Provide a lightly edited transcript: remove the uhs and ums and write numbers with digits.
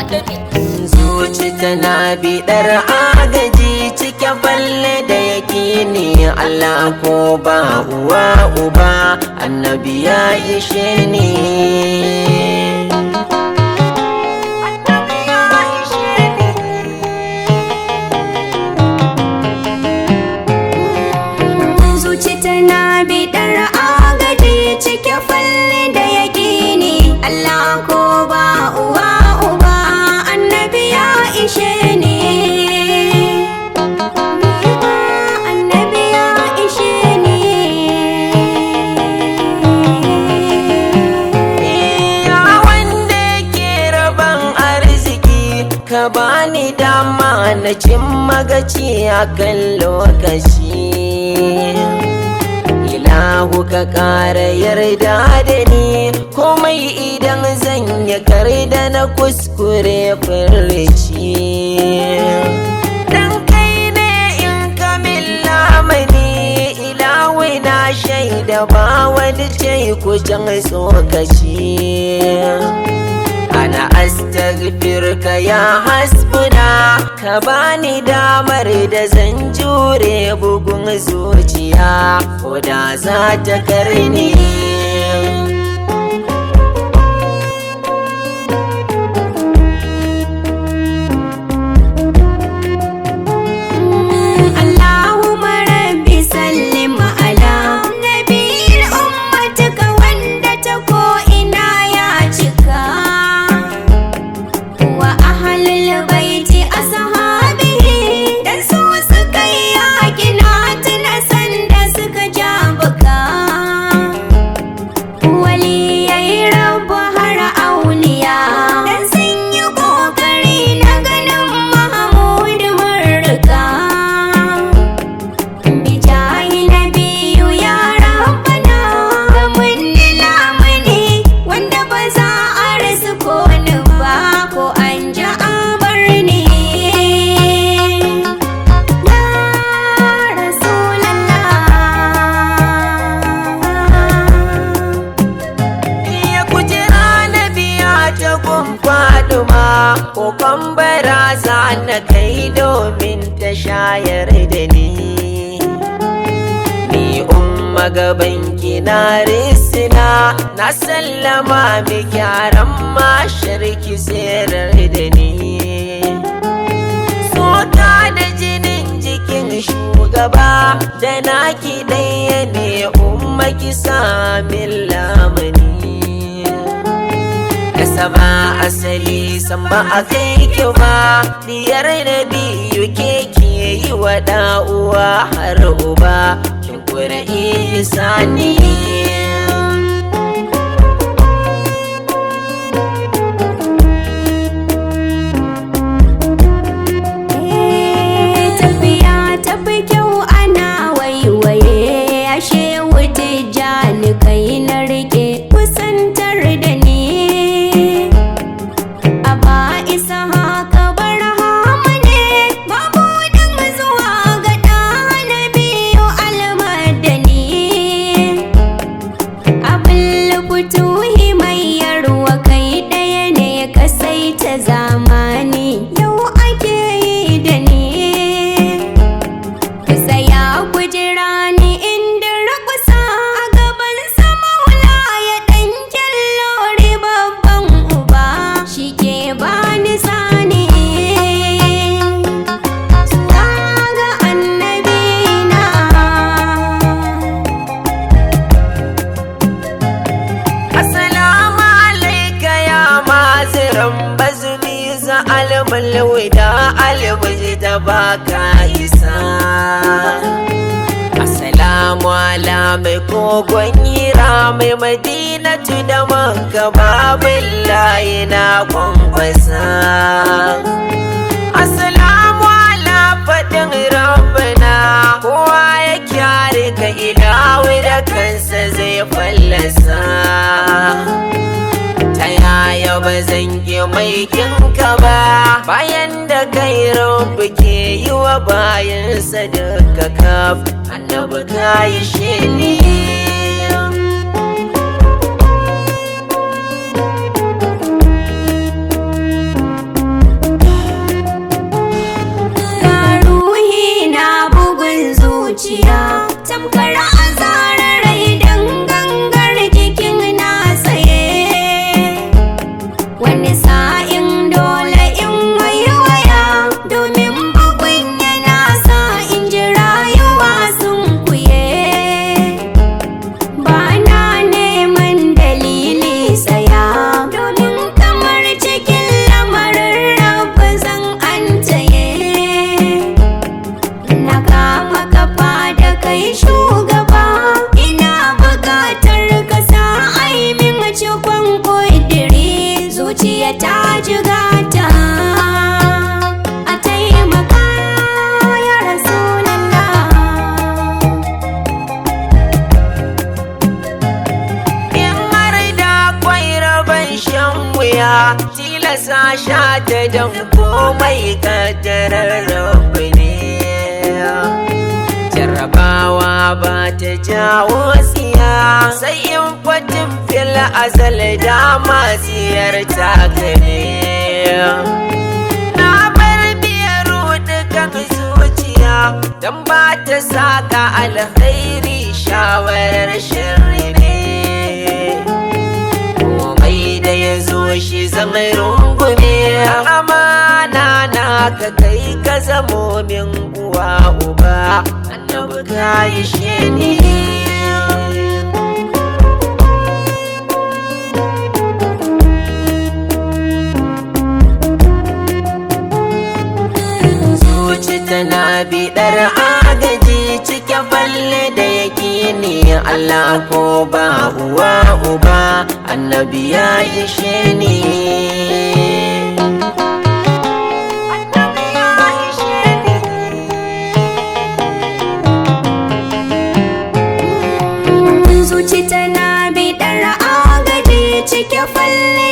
annabi. Zuci tana biɗar agaji cike balle da yakini, Allah ko ba uwa uba annabi ya ishe ni. Zuci tana biɗar agaji cike falle da yakini, Allah ko ba uwa uba annabi ya ishe ni. Annabi ya ishe ni. Ya wanda ke rabon arziki ka bani dama na cin magaci akan lokaci. Ilahu ka ƙara yarda da ni, komai idan zan yi kar da na kuskure furci. Dan kai ne in kamin lamani, Ilahu na shaida ba wani ce kujan tsokaci. Ana astaghfirka ya hasbuna, ka bani damar da zan jure bugun zuciya ko da za ta karni. Allahumma rabbi sallim ala nabiyil ummatika wanda ta ko ina ya cika, wa ahlul baiti ashabihi dan su suka yi yaƙin tuna sanda suka ja baka. Waliyai rabu har auliya dan sun yi ƙoƙari na ganin Mahmud mun riga. Bijahi nabiyu ya rabbana ga mun lamuni wanda ba za a rasu ko ni ba ko an ji an bar ni. Ya Rasulallah. Ya kujera na biya ta gun Faduma, kokon baraza na kai domin ta shayar da ni. Ni umma gaban na risina, na sallama mi gyaran masharki serar da ni. Soka da jinin jikin shugaba da naki ɗaya ne umma ki samin lamani. Kasa ba asali san ba a kai ki ba, diyar da biyu ke yi wa uwa har uba kin kura ihsani. Tafiya tafi kyau ana waiwaye, ashe wuce jani kai na rike kusantar da ni. A ba isa haka barhama ne mabudin zuwa ga ɗana biyu almadani. Abin futuhi mai yarwa kai ɗaya ne ka saita zamani, yau ake yi da ni. Ku tsaya ku jira ni inda rakusa a gaban maula ya ɗan kyallori babban uba shi ke bani sani. Zuwa ga annabina. Assalamu alaika ya maziran bazumi za almul wida almuji da baka isa. Assalamu ala mai kogon hira mai madinatu da manka babin layi na kwankwasa. Assalamu ala faɗin rabbana, kowa ya kyare ka ilawi da kansa zai fallasa. Ta yaya ba zan yi mai kinka ba, bayan da kai rabbi ke yi wa bayansa duka kaf, annabi ka yi shi. ta jigata a taimaka ya Rasulallah. In har da kwai rabon shan wuya tilasa sha ta don komai kaddarar rabu ne. Jarrabawa ba ta jawo siya sai in fatin fil azal dama ziyarta gane. Na bar biyar dukan zuciya don ba ta saka alkhairi shawarar shirri ne. Komai da ya zo shi zama rungume amana na ka kai ka zamo min uwa uba annabi ka yi shi ne. Zuci tana biɗar agaji cike falle da yake ne Allah ko ba uwa uba annabi ya yi shi ne. Zuci tana biɗar agaji cike falle